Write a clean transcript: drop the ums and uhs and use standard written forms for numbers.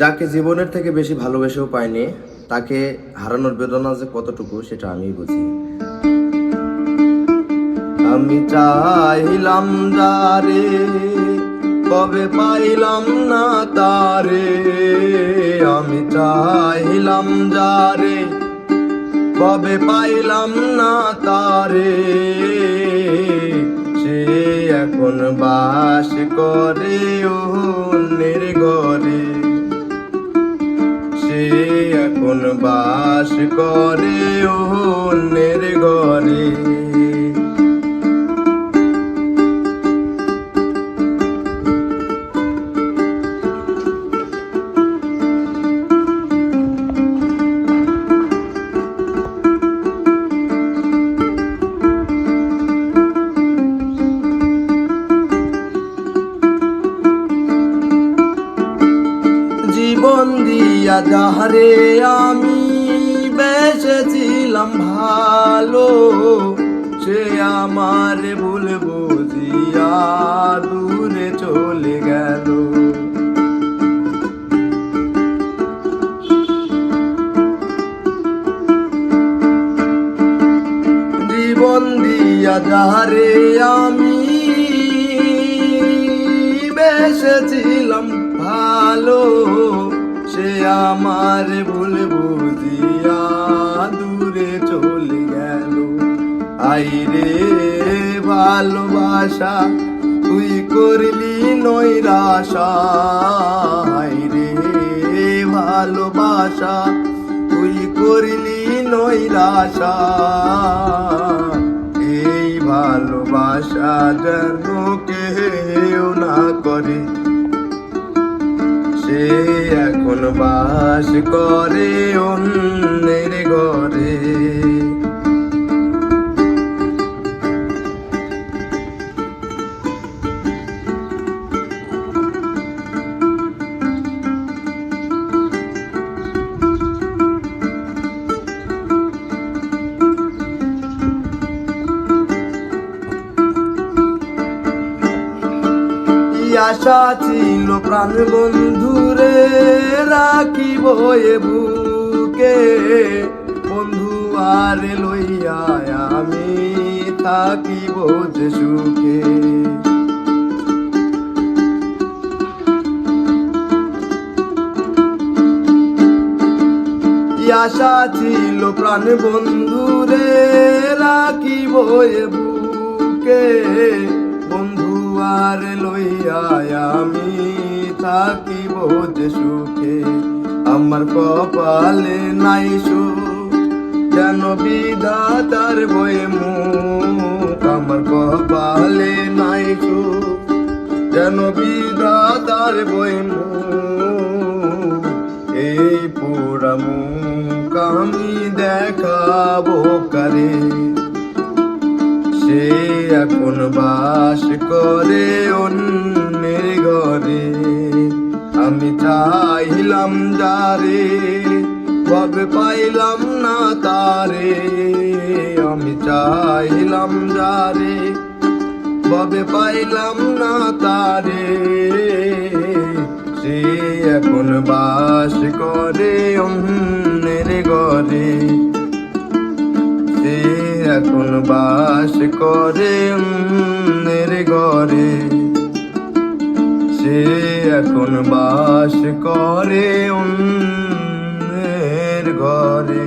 যাকে জীবনের থেকে বেশি ভালোবেসেও পাইনি, তাকে হারানোর বেদনা যে কতটুকু সেটা আমি বুঝি। আমি চাইলাম যারে, কবে পাইলাম না তারে। আমি চাইলাম যারে, কবে পাইলাম না তারে। সে এখন বাস করে অন্যের ঘরে। সে এখন বাস করে অন্যের ঘরে। জীবন দিয়া যাহারে আমি বেসেছিলাম ভালো, সে আমার ভুল বুঝিয়া দূরে চলে গেল। জীবন দিয়া যাহারে আমি বেসেছিলাম ভালো, সে আমার ভুল বুঝিয়া দূরে চলে গেল। আইরে ভালোবাসা তুই করলি নৈরাশা। আইরে ভালোবাসা তুই করলি নৈরাশা। এই ভালোবাসা যেন কেউ না করে। সে এখন বাস করে অন্যের ঘরে। আশা ছিল প্রাণ বন্ধুরে রাখিব এ বুকে। বন্ধু আর লইয়া আমি থাকিব যে সুখে। আশা ছিল প্রাণ বন্ধুরে রাখিব এ বুকে। বন্ধু আর লইয়া আমি থাকিব যে সুখে। আমার কপালে নাই সুখ, যেন বিধাতার বয়ে মুখ। আমার কপালে নাই সুখ, যেন বিধাতার বয়ে মুখ। এই পোড়া মুখ আমি দেখাবো কারে। সে এখন বাস করে অন্যের ঘরে। আমি চাইলাম যারে, কবে পাইলাম না তারে। আমি চাইলাম যারে, কবে পাইলাম না তারে। সে এখন বাস করে অন্যের ঘরে। সে এখন বাস করে অন্যের ঘরে। সে এখন বাস করে অন্যের ঘরে।